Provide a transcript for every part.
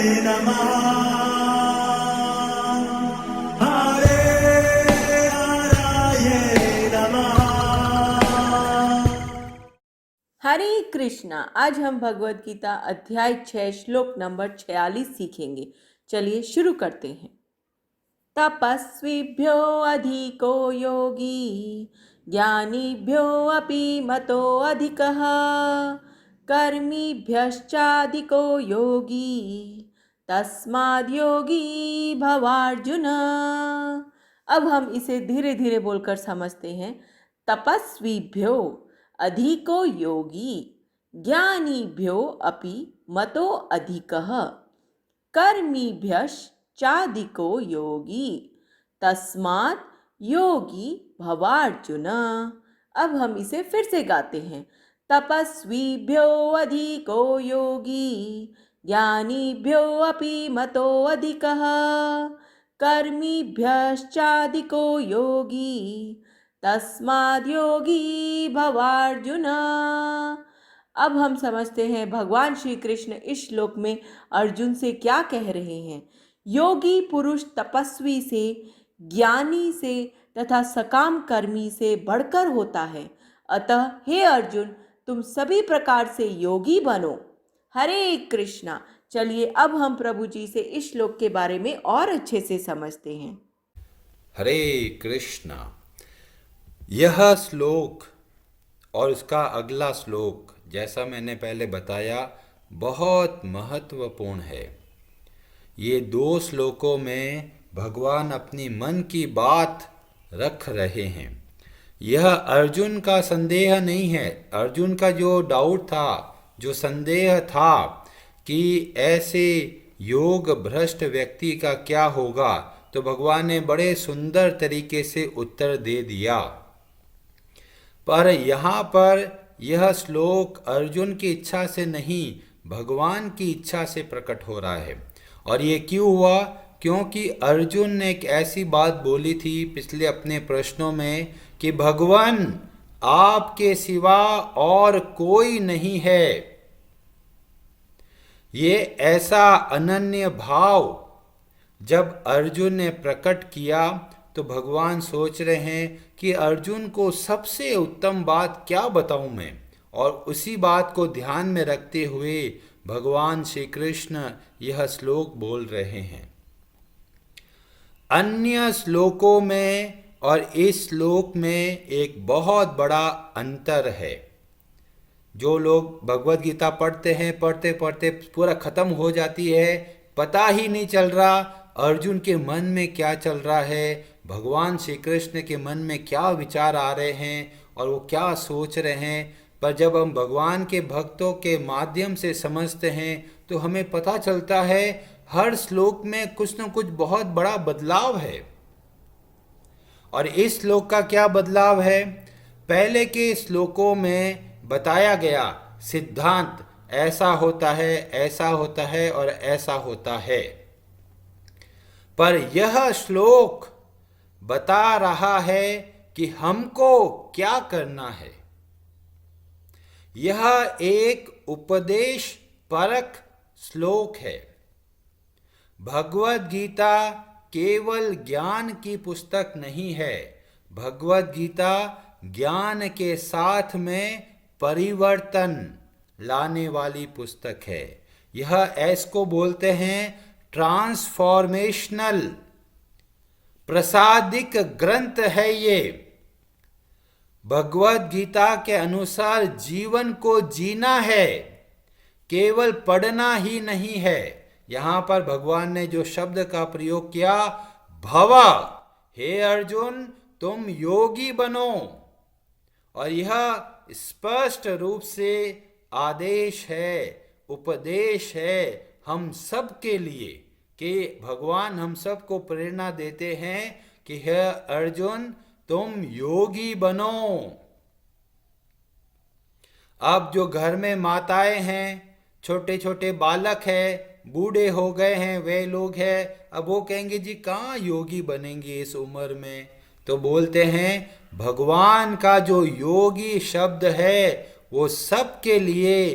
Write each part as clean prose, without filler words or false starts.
नमः हरे हराये नमः। हरे कृष्णा। आज हम भगवद गीता अध्याय 6 श्लोक नंबर 46 सीखेंगे। चलिए शुरू करते हैं। तपस्विभ्यो अधिको योगी ज्ञानीभ्यो अपि मतो अधिकः कर्मीभ्यश्चाधिको योगी तस्माद् योगी भवार्जुन। अब हम इसे धीरे धीरे बोलकर समझते हैं। तपस्विभ्यो अधिको योगी ज्ञानीभ्यो अपि मतो अधिकः कर्मीभ्यश्चाधिको योगी तस्मात् योगी भवार्जुन। अब हम इसे फिर से गाते हैं। तपस्वीभ्यो अधिको योगी ज्ञानीभ्यो अपि मतो अधिकः कर्मीभ्यश्चाधिको योगी तस्माद् योगी भवार्जुन। अब हम समझते हैं भगवान श्री कृष्ण इस श्लोक में अर्जुन से क्या कह रहे हैं। योगी पुरुष तपस्वी से, ज्ञानी से तथा सकाम कर्मी से बढ़कर होता है। अतः हे अर्जुन, तुम सभी प्रकार से योगी बनो। हरे कृष्णा। चलिए अब हम प्रभु जी से इस श्लोक के बारे में और अच्छे से समझते हैं। हरे कृष्णा। यह श्लोक और उसका अगला श्लोक, जैसा मैंने पहले बताया, बहुत महत्वपूर्ण है। ये दो श्लोकों में भगवान अपनी मन की बात रख रहे हैं। यह अर्जुन का संदेह नहीं है। अर्जुन का जो डाउट था, जो संदेह था कि ऐसे योग भ्रष्ट व्यक्ति का क्या होगा, तो भगवान ने बड़े सुंदर तरीके से उत्तर दे दिया। पर यहाँ पर यह श्लोक अर्जुन की इच्छा से नहीं, भगवान की इच्छा से प्रकट हो रहा है। और ये क्यों हुआ? क्योंकि अर्जुन ने एक ऐसी बात बोली थी पिछले अपने प्रश्नों में कि भगवान आपके सिवा और कोई नहीं है। ये ऐसा अनन्य भाव जब अर्जुन ने प्रकट किया तो भगवान सोच रहे हैं कि अर्जुन को सबसे उत्तम बात क्या बताऊं मैं। और उसी बात को ध्यान में रखते हुए भगवान श्री कृष्ण यह श्लोक बोल रहे हैं। अन्य श्लोकों में और इस श्लोक में एक बहुत बड़ा अंतर है। जो लोग भगवद गीता पढ़ते हैं, पढ़ते पढ़ते पूरा खत्म हो जाती है, पता ही नहीं चल रहा अर्जुन के मन में क्या चल रहा है, भगवान श्री कृष्ण के मन में क्या विचार आ रहे हैं और वो क्या सोच रहे हैं। पर जब हम भगवान के भक्तों के माध्यम से समझते हैं तो हमें पता चलता है हर श्लोक में कुछ न कुछ बहुत बड़ा बदलाव है। और इस श्लोक का क्या बदलाव है? पहले के श्लोकों में बताया गया सिद्धांत ऐसा होता है, ऐसा होता है और ऐसा होता है। पर यह श्लोक बता रहा है कि हमको क्या करना है। यह एक उपदेश परक श्लोक है। भगवद गीता केवल ज्ञान की पुस्तक नहीं है। भगवद गीता ज्ञान के साथ में परिवर्तन लाने वाली पुस्तक है। यह इसको बोलते हैं ट्रांसफॉर्मेशनल प्रसादिक ग्रंथ है। ये भगवद गीता के अनुसार जीवन को जीना है, केवल पढ़ना ही नहीं है। यहां पर भगवान ने जो शब्द का प्रयोग किया, भवा, हे अर्जुन तुम योगी बनो। और यह स्पष्ट रूप से आदेश है, उपदेश है हम सब के लिए कि भगवान हम सबको प्रेरणा देते हैं कि हे अर्जुन तुम योगी बनो। अब जो घर में माताएं हैं, छोटे छोटे बालक हैं, बूढ़े हो गए हैं, वे लोग हैं, अब वो कहेंगे जी कहाँ योगी बनेंगे इस उम्र में। तो बोलते हैं भगवान का जो योगी शब्द है वो सबके लिए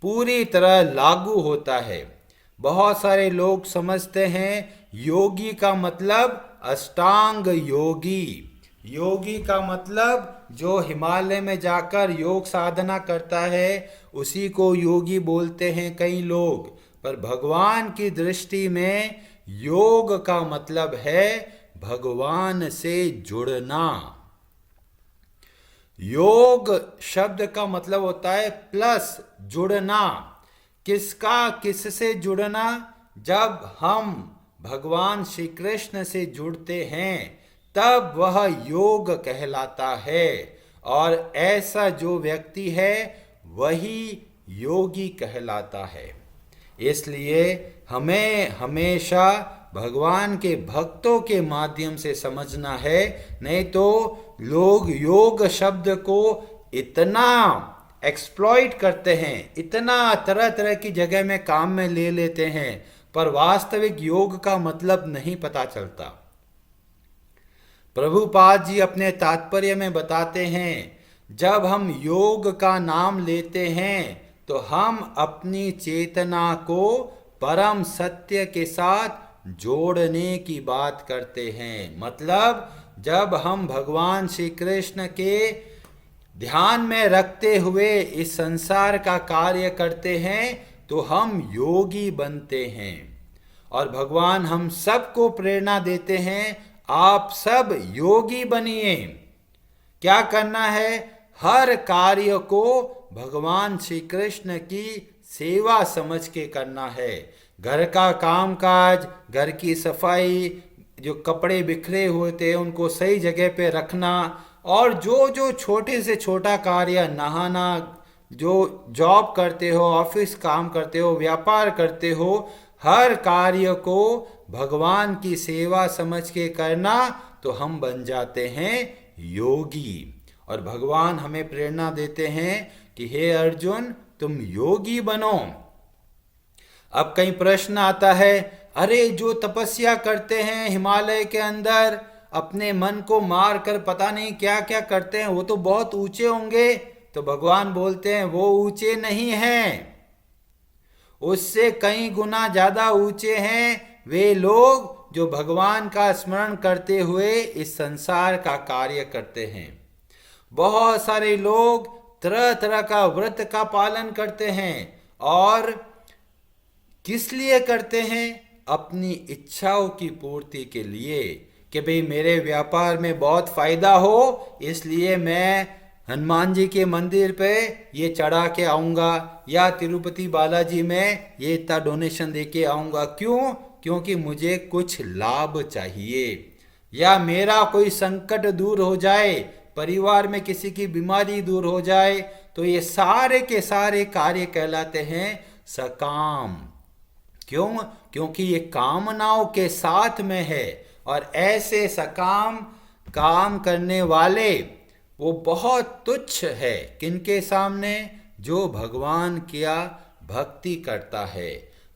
पूरी तरह लागू होता है। बहुत सारे लोग समझते हैं योगी का मतलब अष्टांग योगी। योगी का मतलब जो हिमालय में जाकर योग साधना करता है उसी को योगी बोलते हैं कई लोग। पर भगवान की दृष्टि में योग का मतलब है भगवान से जुड़ना। योग शब्द का मतलब होता है प्लस जुड़ना। किसका किससे जुड़ना? जब हम भगवान श्री कृष्ण से जुड़ते हैं तब वह योग कहलाता है, और ऐसा जो व्यक्ति है वही योगी कहलाता है। इसलिए हमें हमेशा भगवान के भक्तों के माध्यम से समझना है, नहीं तो लोग योग शब्द को इतना एक्सप्लॉइट करते हैं, इतना तरह तरह की जगह में काम में ले लेते हैं, पर वास्तविक योग का मतलब नहीं पता चलता। प्रभुपाद जी अपने तात्पर्य में बताते हैं, जब हम योग का नाम लेते हैं तो हम अपनी चेतना को परम सत्य के साथ जोड़ने की बात करते हैं। मतलब जब हम भगवान श्री कृष्ण के ध्यान में रखते हुए इस संसार का कार्य करते हैं तो हम योगी बनते हैं। और भगवान हम सबको प्रेरणा देते हैं, आप सब योगी बनिए। क्या करना है? हर कार्य को भगवान श्री कृष्ण की सेवा समझ के करना है। घर का कामकाज, घर की सफाई, जो कपड़े बिखरे हुए थे उनको सही जगह पे रखना, और जो जो छोटे से छोटा कार्य, नहाना, जो जॉब करते हो, ऑफिस काम करते हो, व्यापार करते हो, हर कार्य को भगवान की सेवा समझ के करना, तो हम बन जाते हैं योगी। और भगवान हमें प्रेरणा देते हैं कि हे अर्जुन, तुम योगी बनो। अब कई प्रश्न आता है, अरे जो तपस्या करते हैं हिमालय के अंदर, अपने मन को मार कर पता नहीं क्या क्या करते हैं, वो तो बहुत ऊंचे होंगे। तो भगवान बोलते हैं वो ऊंचे नहीं हैं, उससे कई गुना ज्यादा ऊंचे हैं वे लोग जो भगवान का स्मरण करते हुए इस संसार का कार्य करते हैं। बहुत सारे लोग तरह तरह का व्रत का पालन करते हैं, और किस लिए करते हैं? अपनी इच्छाओं की पूर्ति के लिए, कि भाई मेरे व्यापार में बहुत फायदा हो, इसलिए मैं हनुमान जी के मंदिर पे ये चढ़ा के आऊँगा, या तिरुपति बालाजी में ये इतना डोनेशन दे के आऊँगा। क्यों? क्योंकि मुझे कुछ लाभ चाहिए, या मेरा कोई संकट दूर हो जाए, परिवार में किसी की बीमारी दूर हो जाए। तो ये सारे के सारे कार्य कहलाते हैं सकाम। क्यों? क्योंकि ये कामनाओं के साथ में है, और ऐसे सकाम काम करने वाले वो बहुत तुच्छ है किनके सामने? जो भगवान क्या भक्ति करता है,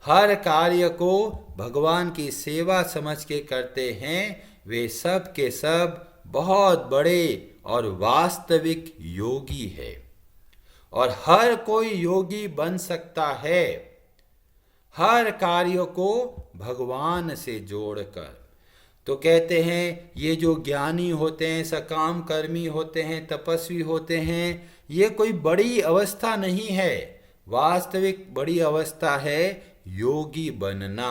हर कार्य को भगवान की सेवा समझ के करते हैं, वे सब के सब बहुत बड़े और वास्तविक योगी है। और हर कोई योगी बन सकता है, हर कार्य को भगवान से जोड़कर। तो कहते हैं ये जो ज्ञानी होते हैं, सकाम कर्मी होते हैं, तपस्वी होते हैं, ये कोई बड़ी अवस्था नहीं है। वास्तविक बड़ी अवस्था है योगी बनना।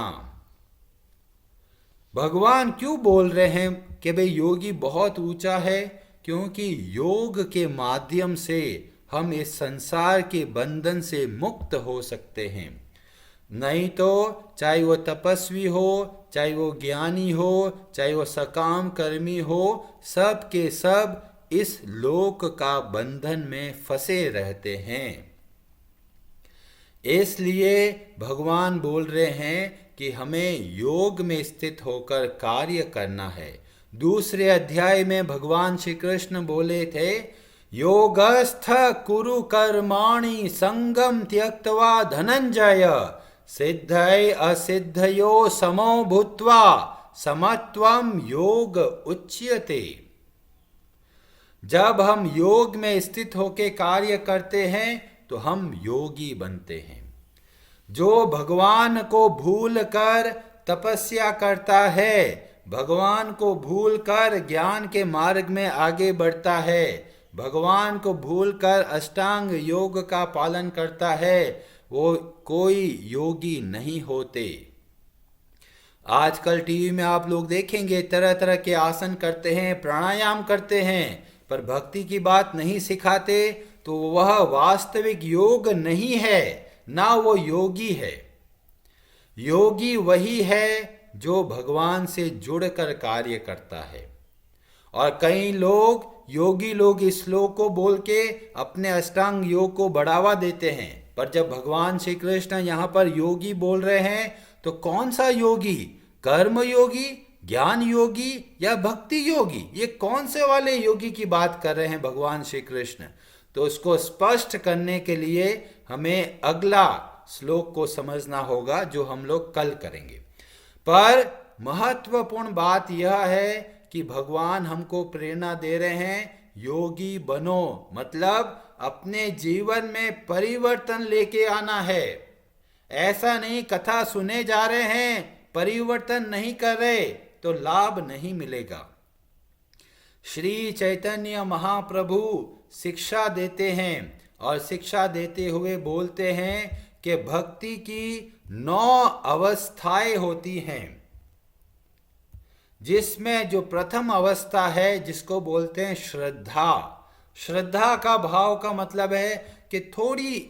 भगवान क्यों बोल रहे हैं कि भाई योगी बहुत ऊंचा है? क्योंकि योग के माध्यम से हम इस संसार के बंधन से मुक्त हो सकते हैं। नहीं तो चाहे वो तपस्वी हो, चाहे वो ज्ञानी हो, चाहे वो सकाम कर्मी हो, सब के सब इस लोक का बंधन में फंसे रहते हैं। इसलिए भगवान बोल रहे हैं कि हमें योग में स्थित होकर कार्य करना है। दूसरे अध्याय में भगवान श्री कृष्ण बोले थे, योगस्थ कुरु कर्माणि संगम त्यक्त्वा धनंजय, सिद्धय असिद्धयो समो भूत्वा समत्वम योग उच्यते। जब हम योग में स्थित होकर कार्य करते हैं तो हम योगी बनते हैं। जो भगवान को भूल कर तपस्या करता है, भगवान को भूल कर ज्ञान के मार्ग में आगे बढ़ता है, भगवान को भूल कर अष्टांग योग का पालन करता है, वो कोई योगी नहीं होते। आजकल टीवी में आप लोग देखेंगे तरह तरह के आसन करते हैं, प्राणायाम करते हैं, पर भक्ति की बात नहीं सिखाते, तो वह वास्तविक योग नहीं है, ना वो योगी है। योगी वही है जो भगवान से जुड़कर कार्य करता है। और कई लोग योगी लोग इस श्लोक को बोल के अपने अष्टांग योग को बढ़ावा देते हैं, पर जब भगवान श्री कृष्ण यहाँ पर योगी बोल रहे हैं तो कौन सा योगी, कर्म योगी, ज्ञान योगी या भक्ति योगी, ये कौन से वाले योगी की बात कर रहे हैं भगवान श्री कृष्ण? तो उसको स्पष्ट करने के लिए हमें अगला श्लोक को समझना होगा, जो हम लोग कल करेंगे। पर महत्वपूर्ण बात यह है कि भगवान हमको प्रेरणा दे रहे हैं, योगी बनो, मतलब अपने जीवन में परिवर्तन लेके आना है। ऐसा नहीं कथा सुने जा रहे हैं, परिवर्तन नहीं कर रहे तो लाभ नहीं मिलेगा। श्री चैतन्य महाप्रभु शिक्षा देते हैं और शिक्षा देते हुए बोलते हैं कि भक्ति की 9 अवस्थाएं होती हैं, जिसमें जो प्रथम अवस्था है जिसको बोलते हैं श्रद्धा। श्रद्धा का भाव का मतलब है कि थोड़ी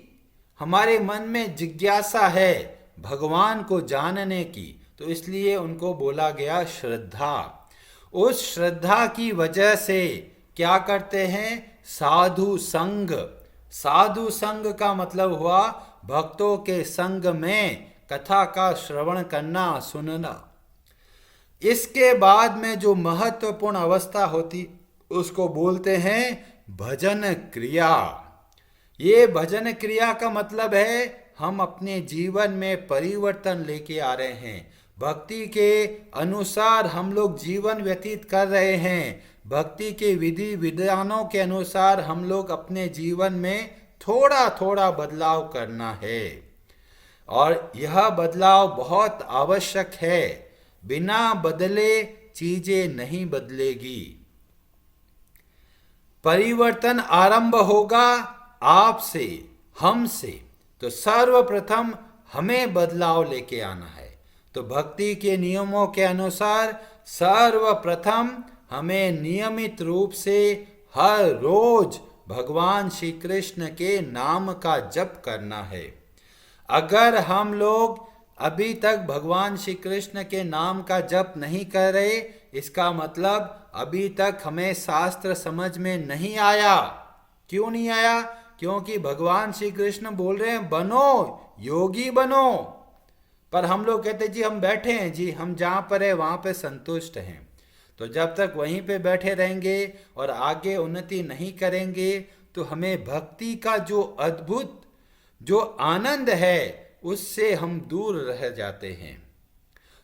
हमारे मन में जिज्ञासा है भगवान को जानने की, तो इसलिए उनको बोला गया श्रद्धा। उस श्रद्धा की वजह से क्या करते हैं? साधु संग। साधु संग का मतलब हुआ भक्तों के संग में कथा का श्रवण करना, सुनना। इसके बाद में जो महत्वपूर्ण अवस्था होती उसको बोलते हैं भजन क्रिया। ये भजन क्रिया का मतलब है हम अपने जीवन में परिवर्तन लेके आ रहे हैं, भक्ति के अनुसार हम लोग जीवन व्यतीत कर रहे हैं, भक्ति के विधि विधानों के अनुसार हम लोग अपने जीवन में थोड़ा थोड़ा बदलाव करना है। और यह बदलाव बहुत आवश्यक है, बिना बदले चीजें नहीं बदलेगी। परिवर्तन आरंभ होगा आपसे, हमसे, तो सर्वप्रथम हमें बदलाव लेके आना है। तो भक्ति के नियमों के अनुसार सर्वप्रथम हमें नियमित रूप से हर रोज भगवान श्री कृष्ण के नाम का जप करना है। अगर हम लोग अभी तक भगवान श्री कृष्ण के नाम का जप नहीं कर रहे, इसका मतलब अभी तक हमें शास्त्र समझ में नहीं आया। क्यों नहीं आया? क्योंकि भगवान श्री कृष्ण बोल रहे हैं बनो, योगी बनो, पर हम लोग कहते जी हम बैठे हैं जी, हम जहाँ पर है वहाँ पे संतुष्ट हैं। तो जब तक वहीं पे बैठे रहेंगे और आगे उन्नति नहीं करेंगे तो हमें भक्ति का जो अद्भुत जो आनंद है उससे हम दूर रह जाते हैं।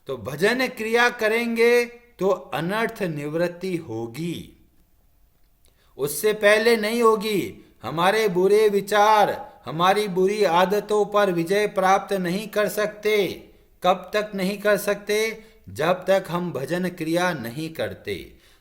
तो भजन क्रिया करेंगे तो अनर्थ निवृत्ति होगी, उससे पहले नहीं होगी। हमारे बुरे विचार, हमारी बुरी आदतों पर विजय प्राप्त नहीं कर सकते। कब तक नहीं कर सकते? जब तक हम भजन क्रिया नहीं करते।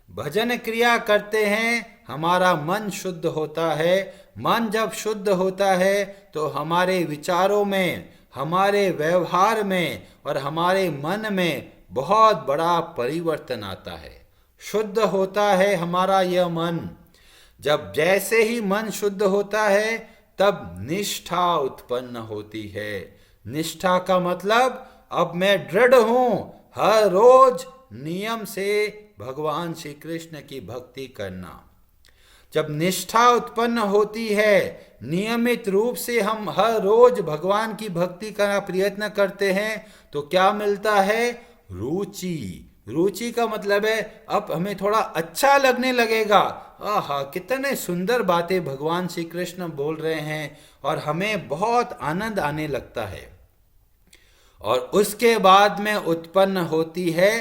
भजन क्रिया करते हैं, हमारा मन शुद्ध होता है। मन जब शुद्ध होता है तो हमारे विचारों में, हमारे व्यवहार में और हमारे मन में बहुत बड़ा परिवर्तन आता है। शुद्ध होता है हमारा यह मन। जब जैसे ही मन शुद्ध होता है तब निष्ठा उत्पन्न होती है। निष्ठा का मतलब अब मैं दृढ़ हूं हर रोज नियम से भगवान श्री कृष्ण की भक्ति करना। जब निष्ठा उत्पन्न होती है, नियमित रूप से हम हर रोज भगवान की भक्ति करना प्रयत्न करते हैं, तो क्या मिलता है? रुचि। रुचि का मतलब है अब हमें थोड़ा अच्छा लगने लगेगा। आहा, कितने सुंदर बातें भगवान श्री कृष्ण बोल रहे हैं और हमें बहुत आनंद आने लगता है। और उसके बाद में उत्पन्न होती है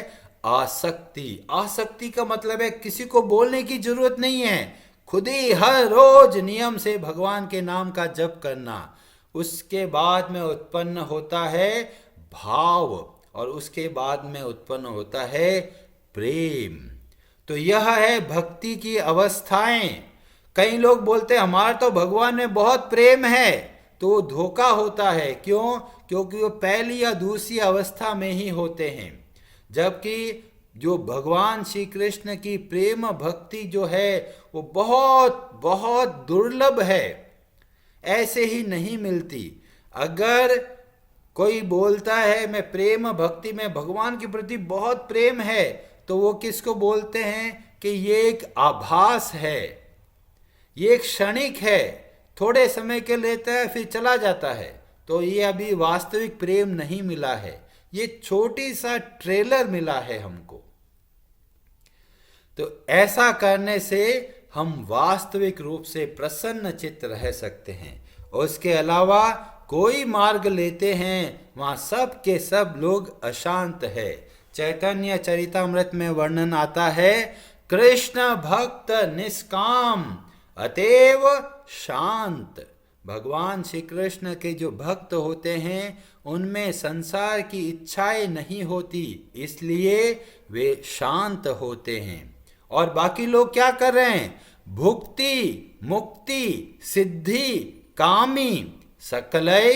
आसक्ति। आसक्ति का मतलब है किसी को बोलने की जरूरत नहीं है, खुद ही हर रोज नियम से भगवान के नाम का जप करना। उसके बाद में उत्पन्न होता है भाव और उसके बाद में उत्पन्न होता है प्रेम। तो यह है भक्ति की अवस्थाएं। कई लोग बोलते हैं हमारा तो भगवान में बहुत प्रेम है, तो वो धोखा होता है। क्यों? क्योंकि वो पहली या दूसरी अवस्था में ही होते हैं, जबकि जो भगवान श्री कृष्ण की प्रेम भक्ति जो है वो बहुत बहुत दुर्लभ है, ऐसे ही नहीं मिलती। अगर कोई बोलता है मैं प्रेम भक्ति में भगवान के प्रति बहुत प्रेम है, तो वो किसको बोलते हैं कि ये एक आभास है, ये एक क्षणिक है, थोड़े समय के लेता है फिर चला जाता है, तो ये अभी वास्तविक प्रेम नहीं मिला है, ये छोटी सा ट्रेलर मिला है हमको। तो ऐसा करने से हम वास्तविक रूप से प्रसन्न चित्त रह सकते हैं। उसके अलावा कोई मार्ग लेते हैं वहां सब के सब लोग अशांत है। चैतन्य चरितामृत में वर्णन आता है, कृष्ण भक्त निष्काम अतएव शांत। भगवान श्री कृष्ण के जो भक्त होते हैं उनमें संसार की इच्छाएं नहीं होती, इसलिए वे शांत होते हैं। और बाकी लोग क्या कर रहे हैं? भुक्ति मुक्ति सिद्धि कामी सकलय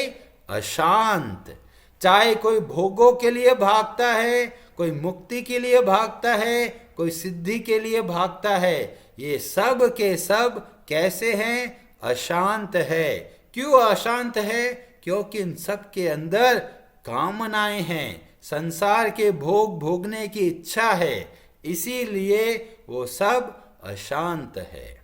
अशांत। चाहे कोई भोगों के लिए भागता है, कोई मुक्ति के लिए भागता है, कोई सिद्धि के लिए भागता है, ये सब के सब कैसे हैं? अशांत है। क्यों अशांत है? क्योंकि इन सब के अंदर कामनाएं हैं, संसार के भोग भोगने की इच्छा है, इसीलिए वो सब अशांत है।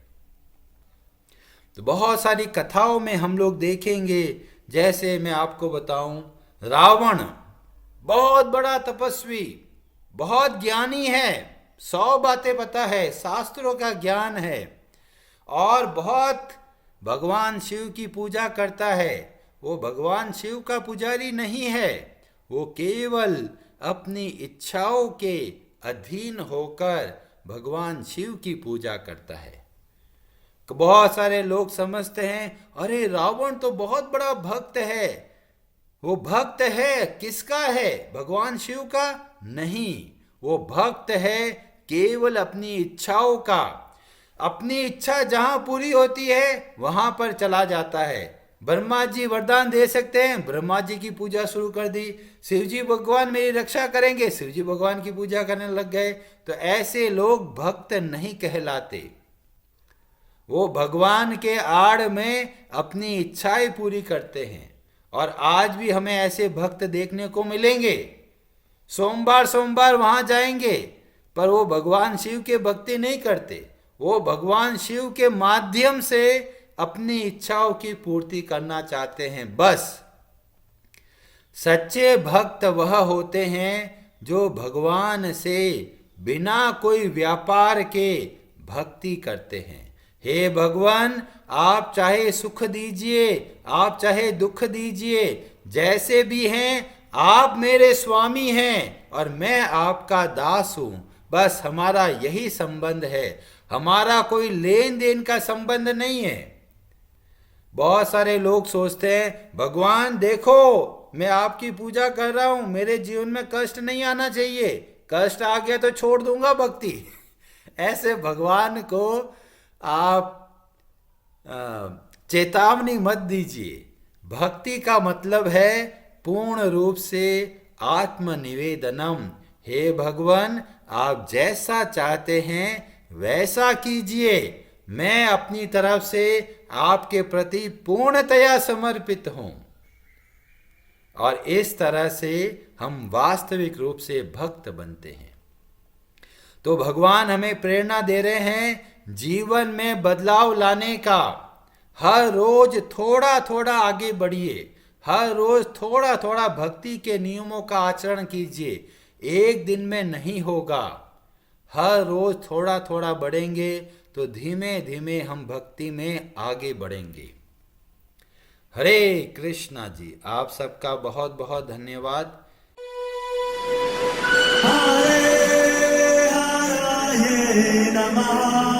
तो बहुत सारी कथाओं में हम लोग देखेंगे, जैसे मैं आपको बताऊं, रावण बहुत बड़ा तपस्वी, बहुत ज्ञानी है, 100 बातें पता है, शास्त्रों का ज्ञान है और बहुत भगवान शिव की पूजा करता है। वो भगवान शिव का पुजारी नहीं है, वो केवल अपनी इच्छाओं के अधीन होकर भगवान शिव की पूजा करता है। बहुत सारे लोग समझते हैं अरे रावण तो बहुत बड़ा भक्त है। वो भक्त है किसका है? भगवान शिव का नहीं, वो भक्त है केवल अपनी इच्छाओं का। अपनी इच्छा जहां पूरी होती है वहां पर चला जाता है। ब्रह्मा जी वरदान दे सकते हैं, ब्रह्मा जी की पूजा शुरू कर दी। शिव जी भगवान मेरी रक्षा करेंगे, शिव जी भगवान की पूजा करने लग गए। तो ऐसे लोग भक्त नहीं कहलाते, वो भगवान के आड़ में अपनी इच्छाएं पूरी करते हैं। और आज भी हमें ऐसे भक्त देखने को मिलेंगे, सोमवार सोमवार वहां जाएंगे, पर वो भगवान शिव के भक्ति नहीं करते, वो भगवान शिव के माध्यम से अपनी इच्छाओं की पूर्ति करना चाहते हैं बस। सच्चे भक्त वह होते हैं जो भगवान से बिना कोई व्यापार के भक्ति करते हैं। हे भगवान, आप चाहे सुख दीजिए, आप चाहे दुख दीजिए, जैसे भी हैं आप मेरे स्वामी हैं और मैं आपका दास हूं। बस हमारा यही संबंध है, हमारा कोई लेन देन का संबंध नहीं है। बहुत सारे लोग सोचते हैं भगवान देखो मैं आपकी पूजा कर रहा हूं, मेरे जीवन में कष्ट नहीं आना चाहिए, कष्ट आ गया तो छोड़ दूंगा भक्ति। ऐसे भगवान को आप चेतावनी मत दीजिए। भक्ति का मतलब है पूर्ण रूप से आत्मनिवेदनम। हे भगवान, आप जैसा चाहते हैं वैसा कीजिए, मैं अपनी तरफ से आपके प्रति पूर्णतया समर्पित हूं। और इस तरह से हम वास्तविक रूप से भक्त बनते हैं। तो भगवान हमें प्रेरणा दे रहे हैं जीवन में बदलाव लाने का। हर रोज थोड़ा थोड़ा आगे बढ़िए, हर रोज थोड़ा थोड़ा भक्ति के नियमों का आचरण कीजिए। एक दिन में नहीं होगा, हर रोज थोड़ा थोड़ा बढ़ेंगे तो धीमे धीमे हम भक्ति में आगे बढ़ेंगे। हरे कृष्णा जी, आप सबका बहुत बहुत धन्यवाद। हरे हराये नमः।